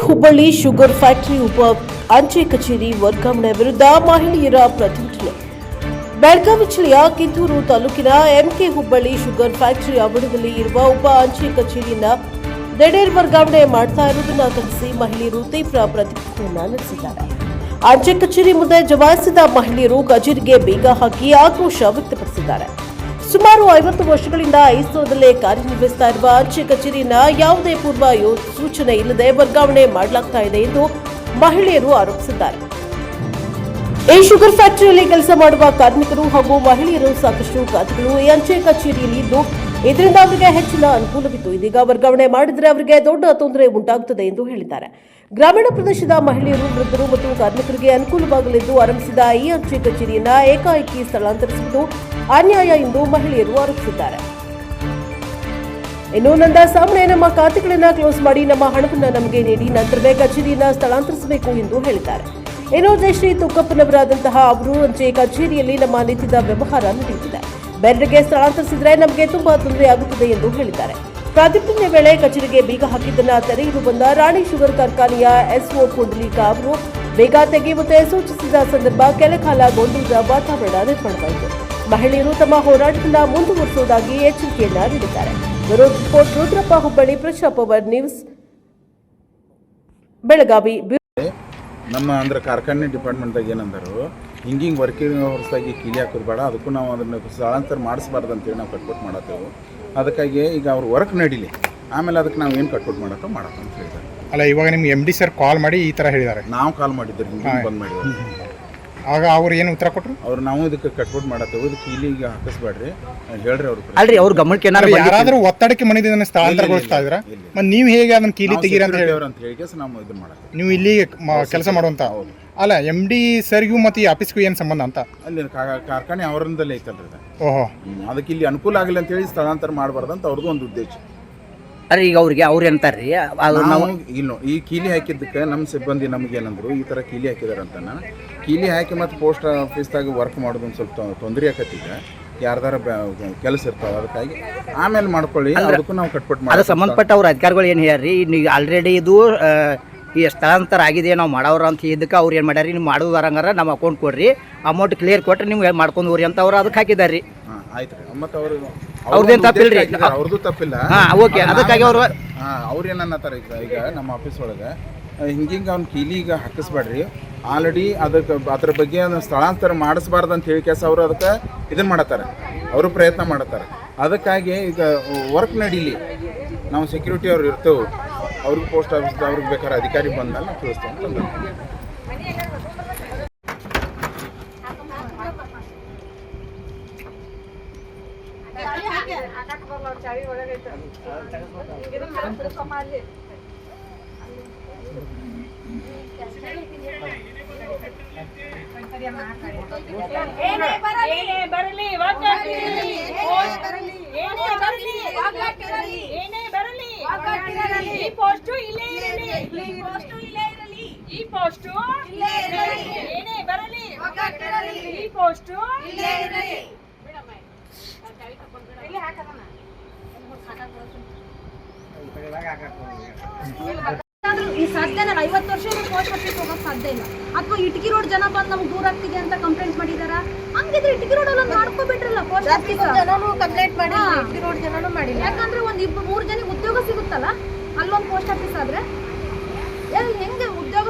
Hubballi sugar factory ಉಪ ಅಂಚೆ ಕಚೇರಿ ವರ್ಗಾವಣೆ ವಿರುದ್ಧ ಮಹಿಳೆಯರ ಪ್ರತಿಭಟನೆ. ಬೆಳಗಾವಿ ಜಿಲ್ಲೆಯ ಕಿತ್ತೂರು ತಾಲೂಕಿನ ಎಂಕೆ ಹುಬ್ಬಳ್ಳಿ ಶುಗರ್ ಫ್ಯಾಕ್ಟರಿ ಆವರಣದಲ್ಲಿ ಇರುವ ಉಪ ಅಂಚೆ ಕಚೇರಿಯನ್ನ ದಿಢೀರ್ ವರ್ಗಾವಣೆ ಮಾಡ್ತಾ ಇರುವುದನ್ನು ಖಂಡಿಸಿ ಮಹಿಳೆಯರು ತೀವ್ರ ಪ್ರತಿಭಟನೆಯನ್ನ ನಡೆಸಿದ್ದಾರೆ. ಅಂಚೆ ಕಚೇರಿ ಮುಂದೆ ಜಮಾಯಿಸಿದ ಮಹಿಳೆಯರು ಕಚೇರಿಗೆ ಬೀಗ ಹಾಕಿ ಆಕ್ರೋಶ ವ್ಯಕ್ತಪಡಿಸಿದ್ದಾರೆ. ಸುಮಾರು 50 ವರ್ಷಗಳಿಂದ ಈ ಸ್ಥಳದಲ್ಲೇ ಕಾರ್ಯನಿರ್ವಹಿಸ್ತಾ ಇರುವ ಅಂಚೆ ಕಚೇರಿಯನ್ನ ಯಾವುದೇ ಪೂರ್ವ ಸೂಚನೆ ಇಲ್ಲದೆ ವರ್ಗಾವಣೆ ಮಾಡಲಾಗ್ತಾ ಇದೆ ಎಂದು ಮಹಿಳೆಯರು ಆರೋಪಿಸಿದ್ದಾರೆ. ಈ ಶುಗರ್ ಫ್ಯಾಕ್ಟರಿಯಲ್ಲಿ ಕೆಲಸ ಮಾಡುವ ಕಾರ್ಮಿಕರು ಹಾಗೂ ಮಹಿಳೆಯರು ಸಾಕಷ್ಟು ಖಾತೆಗಳು ಈ ಅಂಚೆ ಕಚೇರಿಯಲ್ಲಿ ಇದ್ದು ಇದರಿಂದ ಅವರಿಗೆ ಹೆಚ್ಚಿನ ಅನುಕೂಲವಿತ್ತು. ಇದೀಗ ವರ್ಗಾವಣೆ ಮಾಡಿದರೆ ಅವರಿಗೆ ದೊಡ್ಡ ತೊಂದರೆ ಉಂಟಾಗುತ್ತದೆ ಎಂದು ಹೇಳಿದ್ದಾರೆ. ಗ್ರಾಮೀಣ ಪ್ರದೇಶದ ಮಹಿಳೆಯರು, ವೃದ್ಧರು ಮತ್ತು ಕಾರ್ಮಿಕರಿಗೆ ಅನುಕೂಲವಾಗಲೆಂದು ಆರಂಭಿಸಿದ ಈ ಅಂಚೆ ಕಚೇರಿಯನ್ನ ಏಕಾಏಕಿ ಸ್ಥಳಾಂತರಿಸುವುದು ಅನ್ಯಾಯ ಎಂದು ಮಹಿಳೆಯರು ಆರೋಪಿಸಿದ್ದಾರೆ. ಇನ್ನು ನಂದ ಸಾಮನೆ ನಮ್ಮ ಖಾತೆಗಳನ್ನ ಕ್ಲೋಸ್ ಮಾಡಿ ನಮ್ಮ ಹಣವನ್ನು ನಮಗೆ ನೀಡಿ ನಂತರವೇ ಕಚೇರಿಯನ್ನ ಸ್ಥಳಾಂತರಿಸಬೇಕು ಎಂದು ಹೇಳಿದ್ದಾರೆ. ಇನ್ನು ಜಯಶ್ರೀ ತುಕ್ಕಪ್ಪನವರಾದಂತಹ ಅವರು ಅಂಚೆ ಕಚೇರಿಯಲ್ಲಿ ನಮ್ಮ ನಿತ್ಯದ ವ್ಯವಹಾರ ನಡೆಯುತ್ತಿದೆ, ಬೇರೆಡೆಗೆ ಸ್ಥಳಾಂತರಿಸಿದರೆ ನಮಗೆ ತುಂಬಾ ತೊಂದರೆ ಆಗುತ್ತದೆ ಎಂದು ಹೇಳಿದ್ದಾರೆ. ಪ್ರತಿಭಟನೆ ವೇಳೆ ಕಚೇರಿಗೆ ಬೀಗ ಹಾಕಿದ್ದನ್ನ ತೆರೆಯಲು ಬಂದ ರಾಣಿ ಶುಗರ್ ಕಾರ್ಖಾನೆಯ ಎಸ್ಒ ಪುಂಡಲೀಕ ಅವರು ಬೇಗ ತೆಗೆಯುವಂತೆ ಸೂಚಿಸಿದ ಸಂದರ್ಭ ಕೆಲಕಾಲ ಗೊಂದಲದ ವಾತಾವರಣ ನಿರ್ಮಾಣವಾಯಿತು. ಮಹಿಳೆಯರು ತಮ್ಮ ಹೋರಾಟದಿಂದ ಮುಂದುವರಿಸುವುದಾಗಿ ಎಚ್ಚರಿಕೆಯನ್ನ ನೀಡಿದ್ದಾರೆ. Report Rudrappa, Hubballi, Prajapower news, Belagavi. ನಮ್ಮ ಅಂದ್ರೆ ಕಾರ್ಖಾನೆ ಡಿಪಾರ್ಟ್ಮೆಂಟ್ದಾಗ ಏನಂದರು, ಹಿಂಗೆ ವರ್ಕಿಂಗ್ ಹೊರತಾಗಿ ಕೀಲಿ ಹಾಕೋದು ಬೇಡ, ಅದಕ್ಕೂ ನಾವು ಅದನ್ನು ಸ್ಥಳಾಂತರ ಮಾಡಿಸ್ಬಾರ್ದು ಅಂತೇಳಿ ನಾವು ಕಟ್ಕೊಟ್ಟು ಮಾಡತ್ತೇವೆ. ಅದಕ್ಕಾಗಿ ಈಗ ಅವ್ರು ವರ್ಕ್ ನಡೀಲಿ, ಆಮೇಲೆ ಅದಕ್ಕೆ ನಾವು ಏನು ಕಟ್ಕೊಟ್ಟು ಮಾಡತ್ತ ಅಂತ ಹೇಳಿದ್ದಾರೆ. ಅಲ್ಲ, ಇವಾಗ ನಿಮ್ಗೆ MD ಸರ್ ಕಾಲ್ ಮಾಡಿ ಈ ಥರ ಹೇಳಿದ್ದಾರೆ. ನಾವು ಕಾಲ್ ಮಾಡಿದ್ದೀರಿ, ಹಿಂಗೆ ಬಂದ್ ಮಾಡಿದ್ರು. ಆಗ ಅವ್ರು ಏನು ಉತ್ತರ ಕೊಟ್ಟರು? ಅವ್ರು ನಾವು ಇದಕ್ಕೆ ಕಟ್ಕೊಟ್ಟು ಮಾಡತ್ತೇವೆ, ಇದಕ್ಕೆ ಕೀಲಿಗೆ ಹಾಕಿಸ್ಬೇಡ್ರಿ ಹೇಳ್ರಿ ಅವ್ರು. ಅಲ್ರಿ, ಅವ್ರ ಗಮನಕ್ಕೆ ಯಾರಾದ್ರೂ ಒತ್ತಡಕ್ಕೆ ಮಣಿದನ್ನ ಸ್ಥಳಾಂತರಗೊಳಿಸ್ತಾ ಇದ್ರ, ಮತ್ತೆ ನೀವು ಹೇಗೆ ಅದನ್ನ ಕೀಲಿ ತೆಗೀರಿ ಅಂತ ಹೇಳಿ ನಾವು ಇದನ್ನ ಮಾಡತ್ತೇವೆ. ನೀವು ಇಲ್ಲಿ ಕೆಲಸ ಮಾಡುವಂತ? ಅಲ್ಲ, MD ಸರ್ಗೂ ಮತ್ತೆ ಈ ಆಫೀಸ್ಗೂ ಏನು ಸಂಬಂಧ ಅಂತ? ಅಲ್ಲಿ ಕಾರ್ಖಾನೆ ಅವರಿಂದಲೇ ಐತಲ್ರಿ. ಓಹೋ, ಅದಕ್ಕೆ ಇಲ್ಲಿ ಅನುಕೂಲ ಆಗಿಲ್ಲ ಅಂತ ಹೇಳಿ ಸ್ಥಳಾಂತರ ಮಾಡಬಾರ್ದು ಅಂತ ಅವ್ರದ್ದು ಒಂದು ಉದ್ದೇಶ. ಅರೆ, ಈಗ ಅವ್ರಿಗೆ ಅವ್ರು ಎಂತಾರ್ರಿ, ನಾವು ಇಲ್ಲ ಈ ಕೀಲಿ ಹಾಕಿದ್ದಕ್ಕೆ ನಮ್ಮ ಸಿಬ್ಬಂದಿ ನಮ್ಗೆ ಏನಂದ್ರು, ಈ ಥರ ಕೀಲಿ ಹಾಕಿದಾರೆ ಅಂತ. ಕೀಲಿ ಹಾಕಿ ಮತ್ತು ಪೋಸ್ಟ್ ಆಫೀಸ್ದಾಗ ವರ್ಕ್ ಮಾಡೋದು ಒಂದು ಸ್ವಲ್ಪ ತೊಂದರೆ ಆಕತ್ತಿದೆ, ಯಾರ್ದಾರ ಕೆಲಸ ಇರ್ತಾವೆ, ಅದಕ್ಕಾಗಿ ಆಮೇಲೆ ಮಾಡ್ಕೊಳ್ಳಿ, ಅದಕ್ಕೂ ನಾವು ಕಟ್ಬಿಟ್ಟು ಮಾಡಿ. ಅದು ಸಂಬಂಧಪಟ್ಟ ಅವ್ರ ಅಧಿಕಾರಿಗಳು ಏನು ಹೇಳ್ರಿ, ನೀವು ಆಲ್ರೆಡಿ ಇದು ಈ ಸ್ಥಳಾಂತರ ಆಗಿದೆ ನಾವು ಮಾಡೋರು ಅಂತ ಇದಕ್ಕೆ ಅವ್ರು ಏನು ಮಾಡ್ಯಾರಿ, ನೀವು ಮಾಡೋದಾರಂಗಾರ ನಮ್ಮ ಅಕೌಂಟ್ ಕೊಡ್ರಿ, ಅಮೌಂಟ್ ಕ್ಲಿಯರ್ ಕೊಟ್ಟರೆ ನೀವು ಮಾಡ್ಕೊಂಡು ಹೋಗ್ರಿ ಅಂತ ಅವ್ರು ಅದಕ್ಕೆ ಹಾಕಿದಾರೆ ರೀ. ಆಯ್ತು ರೀ, ಮತ್ತು ಅವ್ರದ್ದೇನು ತಪ್ಪಿಲ್ರಿ, ಅವ್ರದ್ದು ತಪ್ಪಿಲ್ಲ. ಓಕೆ, ಅದಕ್ಕಾಗಿ ಅವರು ಅವ್ರು ಏನನ್ನತ್ತಾರ, ಈಗ ನಮ್ಮ ಆಫೀಸ್ ಒಳಗೆ ಹಿಂಗಿಂಗೆ ಅವ್ನು ಕೀಲಿಗೆ ಹಾಕಿಸ್ಬೇಡ್ರಿ, ಆಲ್ರೆಡಿ ಅದಕ್ಕೆ ಅದ್ರ ಬಗ್ಗೆ ಸ್ಥಳಾಂತರ ಮಾಡಿಸ್ಬಾರ್ದು ಅಂತ ಹೇಳಿ ಕೆಲಸ ಅವರು ಅದಕ್ಕೆ ಇದನ್ನು ಮಾಡತ್ತಾರೆ, ಅವರು ಪ್ರಯತ್ನ ಮಾಡತ್ತಾರೆ. ಅದಕ್ಕಾಗಿ ಈಗ ವರ್ಕ್ ನಡೀಲಿ, ನಾವು ಸೆಕ್ಯೂರಿಟಿ ಅವ್ರು ಇರ್ತೇವೆ, ಅವ್ರಿಗೆ ಪೋಸ್ಟ್ ಆಫೀಸ್ದ ಅವ್ರಿಗೆ ಬೇಕಾದ್ರೆ ಅಧಿಕಾರಿ ಬಂದಾಗ ನಾವು ತಿಳಿಸ್ತೇವೆ ಅಂತಂದ್ರೆ. ಈ ಸಾಧ್ಯನ 50 ವರ್ಷ ಪೋಸ್ಟ್ ಆಫೀಸ್ ಹೋಗಕ್ ಸಾಧ್ಯ ಇಲ್ಲ. ಅಥವಾ ಇಟಕಿ ರೋಡ್ ಜನ ಬಂದು ನಮ್ಗೆ ದೂರ ಆಗ್ತಿದೆ ಅಂತ ಕಂಪ್ಲೇಂಟ್ ಮಾಡಿದಾರ. ಹಂಗಿದ್ರೆ ಇಟಕಿ ರೋಡ್ ಅಲ್ಲಿ ಮಾಡ್ಕೋಬಿಟ್ರಲ್ಲ ಪೋಸ್ಟ್ ಆಫೀಸ್. ಜನನು ಕಂಪ್ಲೇಂಟ್ ಮಾಡಿ, ಇಟಕಿ ರೋಡ್ ಜನನು ಮಾಡಿಲ್ಲ. ಯಾಕಂದ್ರೆ ಒಂದ್ 2-3 ಜನಕ್ಕೆ ಉದ್ಯೋಗ ಸಿಗುತ್ತಲ್ಲ ಅಲ್ಲೊಂದು ಪೋಸ್ಟ್ ಆಫೀಸ್ ಆದ್ರೆ. ಹೆಂಗೆ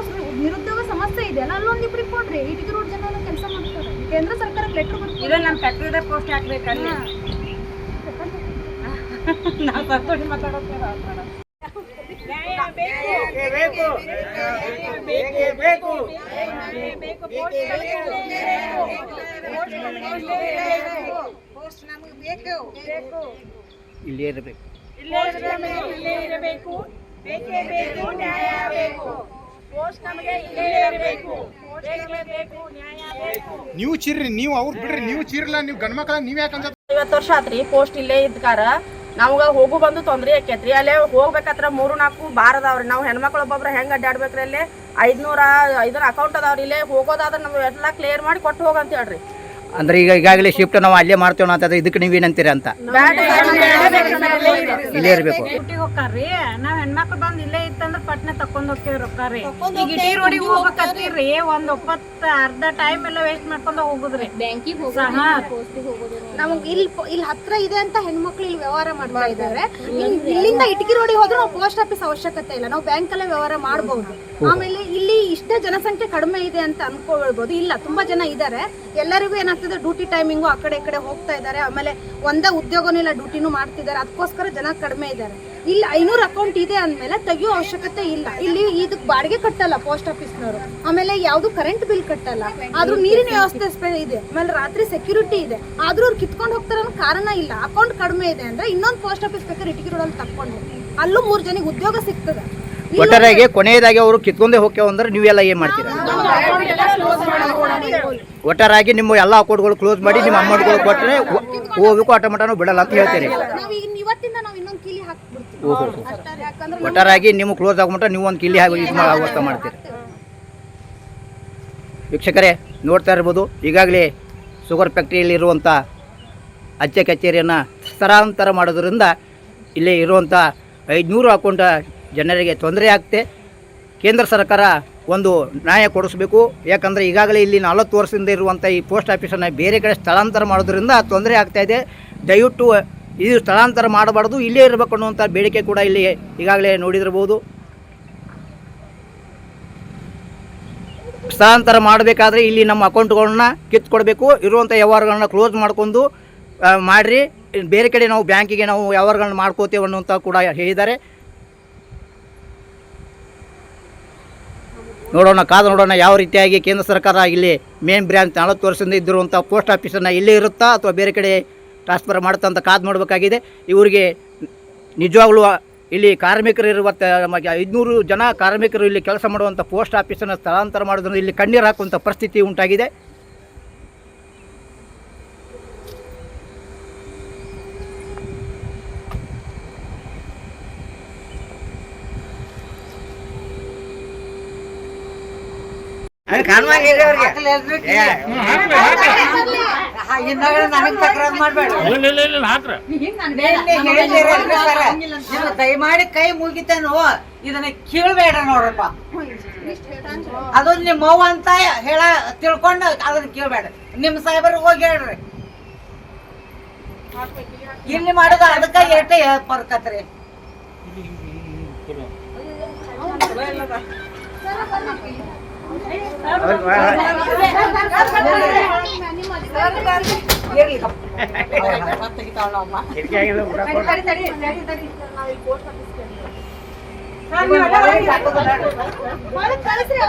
ನಿರುದ್ಯೋಗ ಸಮಸ್ಯೆ ಇದೆ ಅಲ್ಲ, ಅಲ್ಲೊಂದು ಇಬ್ರು ಕೊಡ್ರಿ, ಇಟಕಿ ರೋಡ್ ಜನ ಕೆಲಸ ಮಾಡ್ತಾರೆ. ಕೇಂದ್ರ ಸರ್ಕಾರಕ್ಕೆ ಲೆಟರ್ ಬರ್ತಾರೆ, ನಮ್ಮ ಫ್ಯಾಕ್ಟ್ರಿದ ಪೋಸ್ಟ್ ಹಾಕ್ಬೇಕಲ್ಲ. ನಾವು ತಪ್ಪಿ ಮಾತಾಡೋದು ಇಲ್ಲೇ ಇರಬೇಕು. ನೀವು ಚೀರ್ರಿ, ನೀವು ಅವ್ರು ಬಿಡ್ರಿ, ನೀವು ಚೀರಲ್ಲ, ನೀವು ಗಂಡ ಮಕ್ಕಳ ನೀವ್ ಯಾಕಂತ 50 ವರ್ಷ ಆತ್ರಿ ಪೋಸ್ಟ್ ಇಲ್ಲೇ ಇದ್ಕಾರ ನಮ್ಗೆ ಹೋಗು ಬಂದು ತೊಂದರೆ ಆಕೈತ್ರಿ. ಅಲ್ಲೇ ಹೋಗ್ಬೇಕತ್ರ 3-4 ಬಾರ್ ಅದಾವ್ರಿ. ನಾವು ಹೆಣ್ಮಕ್ಳು ಒಬ್ಬೊಬ್ರು ಹೆಂಗೆ ಅಡ್ಡಾಡ್ಬೇಕ್ರಿ, ಅಲ್ಲೇ 500 ಅಕೌಂಟ್ ಅದಾವ್ರಿ. ಇಲ್ಲೇ ಹೋಗೋದಾದ್ರೆ ನಾವು ಎಲ್ಲ ಕ್ಲಿಯರ್ ಮಾಡಿ ಕೊಟ್ಟು ಹೋಗಂತ ಹೇಳ್ರಿ. ಅಂದ್ರೆ ಈಗಾಗಲೇ ಶಿಫ್ಟ್ ನಾವು ಅಲ್ಲೇ ಮಾಡ್ತೇವೆ ಅಂತ ಇದಕ್ಕೆ ನೀವೇನಂತೀರಿ ಅಂತ ಇಲ್ಲೇ ಇರಬೇಕು. ಡ್ಯೂಟಿಗೆ ಹೋಗ್ತಾರ್ರಿ ನಾವ್ ಹೆಣ್ಮಕ್ಳು ಬಂದ್ ಇಲ್ಲೇ ಇತ್ತಂದ್ರ ಪಟ್ನೆ ತಕೊಂಡ್ ಹೋಗ್ತೇವಿ ರೊಕ್ಕಾರಿ. ಈಗ ಇಟಿ ರೋಡಿಗೆ ಹೋಗ್ಬೇಕತ್ತೀರಿ ಒಂದ್ ಅರ್ಧ ಟೈಮ್ ಎಲ್ಲ ವೇಸ್ಟ್ ಮಾಡ್ಕೊಂಡ್ ಹೋಗುದ್ರಿ. ನಮಗ್ ಇಲ್ಲಿ ಹತ್ರ ಇದೆ ಅಂತ ಹೆಣ್ಮಕ್ಳು ಇಲ್ಲಿ ವ್ಯವಹಾರ ಮಾಡ್ತಾ ಇದಾರೆ. ಇಲ್ಲಿಂದ ಇಟಗಿ ರೋಡಿಗೆ ಹೋದ್ರೆ ನಾವು ಪೋಸ್ಟ್ ಆಫೀಸ್ ಅವಶ್ಯಕತೆ ಇಲ್ಲ, ನಾವು ಬ್ಯಾಂಕ್ ಅಲ್ಲೇ ವ್ಯವಹಾರ ಮಾಡಬಹುದು. ಆಮೇಲೆ ಇಲ್ಲಿ ಇಷ್ಟೇ ಜನಸಂಖ್ಯೆ ಕಡಿಮೆ ಇದೆ ಅಂತ ಅನ್ಕೊಳ್ಬಹುದು, ಇಲ್ಲ ತುಂಬಾ ಜನ ಇದಾರೆ. ಎಲ್ಲರಿಗೂ ಏನಾಗ್ತದೆ ಡ್ಯೂಟಿ ಟೈಮಿಂಗು ಆ ಕಡೆ ಈ ಕಡೆ ಹೋಗ್ತಾ ಇದಾರೆ. ಆಮೇಲೆ ಒಂದೇ ಉದ್ಯೋಗನೂ ಇಲ್ಲ, ಡ್ಯೂಟಿನೂ ಮಾಡ್ತಿದ್ದಾರೆ. ಅದಕ್ಕೋಸ್ಕರ ಜನ ಕಡಿಮೆ ಇದ್ದಾರೆ. ಇಲ್ಲಿ 500 ಅಕೌಂಟ್ ಇದೆ ಅಂದ್ಮೇಲೆ ತೆಗಿಯೋ ಅವಶ್ಯಕತೆ ಇಲ್ಲ. ಇಲ್ಲಿ ಇದಕ್ ಬಾಡಿಗೆ ಕಟ್ಟಲ್ಲ ಪೋಸ್ಟ್ ಆಫೀಸ್ನವರು, ಆಮೇಲೆ ಯಾವ್ದು ಕರೆಂಟ್ ಬಿಲ್ ಕಟ್ಟಲ್ಲ, ಆದ್ರೂ ನೀರಿನ ವ್ಯವಸ್ಥೆ ಇದೆ, ಆಮೇಲೆ ರಾತ್ರಿ ಸೆಕ್ಯೂರಿಟಿ ಇದೆ. ಆದ್ರೂ ಅವ್ರು ಕಿತ್ಕೊಂಡು ಹೋಗ್ತಾರ ಕಾರಣ ಇಲ್ಲ. ಅಕೌಂಟ್ ಕಡಿಮೆ ಇದೆ ಅಂದ್ರೆ ಇನ್ನೊಂದು ಪೋಸ್ಟ್ ಆಫೀಸ್ ಬೇಕಾದ್ರೆ ಇಟಗಿ ರೋಡಲ್ಲಿ ತಕೊಂಡು ಅಲ್ಲೂ 3 ಜನಕ್ಕೆ ಉದ್ಯೋಗ ಸಿಗ್ತದೆ. ಒಟ್ಟಾರೆಯಾಗಿ ಕೊನೆಯದಾಗಿ ಅವರು ಕಿತ್ಕೊಂಡೇ ಹೋಗ್ತೇವೆ ಅಂದ್ರೆ ನೀವೆಲ್ಲ ಏನ್ ಮಾಡ್ತೀರಾ? ಒಟ್ಟಾರೆಯಾಗಿ ನಿಮ್ಮ ಎಲ್ಲ ಅಕೌಂಟ್ಗಳು ಕ್ಲೋಸ್ ಮಾಡಿ ನಿಮ್ಮ ಅಮೌಂಟ್ಗಳು ಕೊಟ್ಟರೆ ಹೋಗ್ಬೇಕು, ಆಟೋಮಟನೂ ಬಿಡಲ್ಲ ಅಂತ ಹೇಳ್ತೀರಿ. ಇವತ್ತಿಂದ ನಾವು ಇನ್ನೊಂದು ಕೀಲಿ ಹಾಕ್ಬಿಡ್ತೀವಿ. ಒಟ್ಟಾರೆಯಾಗಿ ನೀವು ಕ್ಲೋಸ್ ಆಗ್ಬಿಟ್ರೆ ನೀವು ಒಂದು ಕಿಲ್ಲಿ ಹಾಕಿ ವ್ಯವಸ್ಥೆ ಮಾಡ್ತೀರಿ. ವೀಕ್ಷಕರೇ ನೋಡ್ತಾ ಇರ್ಬೋದು, ಈಗಾಗಲೇ ಶುಗರ್ ಫ್ಯಾಕ್ಟ್ರಿಯಲ್ಲಿರುವಂಥ ಅಚ್ಚೆ ಕಚೇರಿಯನ್ನು ಸ್ಥಳಾಂತರ ಮಾಡೋದ್ರಿಂದ ಇಲ್ಲಿ ಇರುವಂಥ 500 ಅಕೌಂಟ್ ಜನರಿಗೆ ತೊಂದರೆ ಆಗ್ತೆ. ಕೇಂದ್ರ ಸರ್ಕಾರ ಒಂದು ನ್ಯಾಯ ಕೊಡಿಸ್ಬೇಕು. ಯಾಕಂದರೆ ಈಗಾಗಲೇ ಇಲ್ಲಿ 40 ವರ್ಷದಿಂದ ಇರುವಂಥ ಈ ಪೋಸ್ಟ್ ಆಫೀಸನ್ನು ಬೇರೆ ಕಡೆ ಸ್ಥಳಾಂತರ ಮಾಡೋದ್ರಿಂದ ತೊಂದರೆ ಆಗ್ತಾಯಿದೆ. ದಯವಿಟ್ಟು ಇದು ಸ್ಥಳಾಂತರ ಮಾಡಬಾರ್ದು, ಇಲ್ಲೇ ಇರಬೇಕು ಅನ್ನುವಂಥ ಬೇಡಿಕೆ ಕೂಡ ಇಲ್ಲಿ ಈಗಾಗಲೇ ನೋಡಿದಿರ್ಬೋದು. ಸ್ಥಳಾಂತರ ಮಾಡಬೇಕಾದ್ರೆ ಇಲ್ಲಿ ನಮ್ಮ ಅಕೌಂಟ್ಗಳನ್ನ ಕಿತ್ಕೊಡ್ಬೇಕು, ಇರುವಂಥ ವ್ಯವಹಾರಗಳನ್ನ ಕ್ಲೋಸ್ ಮಾಡ್ಕೊಂಡು ಮಾಡಿರಿ. ಬೇರೆ ಕಡೆ ನಾವು ಬ್ಯಾಂಕಿಗೆ ನಾವು ವ್ಯವಹಾರಗಳನ್ನ ಮಾಡ್ಕೋತೇವೆ ಅನ್ನುವಂಥ ಕೂಡ ಹೇಳಿದ್ದಾರೆ. ಕಾದು ನೋಡೋಣ ಯಾವ ರೀತಿಯಾಗಿ ಕೇಂದ್ರ ಸರ್ಕಾರ ಇಲ್ಲಿ ಮೇನ್ ಬ್ರಾಂಚ್ 40 ವರ್ಷದಿಂದ ಇದ್ದಿರುವಂಥ ಪೋಸ್ಟ್ ಆಫೀಸನ್ನು ಇಲ್ಲೇ ಇರುತ್ತಾ ಅಥವಾ ಬೇರೆ ಕಡೆ ಟ್ರಾನ್ಸ್ಫರ್ ಮಾಡುತ್ತಾ ಅಂತ ಕಾದು ನೋಡಬೇಕಾಗಿದೆ. ಇವರಿಗೆ ನಿಜವಾಗ್ಲೂ ಇಲ್ಲಿ ಕಾರ್ಮಿಕರು ಇರುವ 500 ಜನ ಕಾರ್ಮಿಕರು ಇಲ್ಲಿ ಕೆಲಸ ಮಾಡುವಂಥ ಪೋಸ್ಟ್ ಆಫೀಸನ್ನು ಸ್ಥಳಾಂತರ ಮಾಡೋದ್ರಿಂದ ಇಲ್ಲಿ ಕಣ್ಣೀರು ಹಾಕುವಂಥ ಪರಿಸ್ಥಿತಿ ಉಂಟಾಗಿದೆ. ದಯಮಾಡಿ ಕೈ ಮುಗಿತೇನು, ಇದನ್ನ ಕೀಳ್ಬೇಡ ನೋಡ್ರಪ್ಪ. ಅದೊಂದು ನಿಮ್ಮ ಅವ್ವ ಅಂತ ಹೇಳ ತಿಳ್ಕೊಂಡು ಅದನ್ನ ಕೀಳ್ಬೇಡ. ನಿಮ್ ಸಾಹೇಬರಿಗೆ ಹೋಗಿ ಹೇಳ್ರಿ, ಇಲ್ಲಿ ಮಾಡೋದು ಅದಕ್ಕ ಏಟೆ ಬರ್ಕತ್ರಿ. ಕಳಿಸ್ರಿ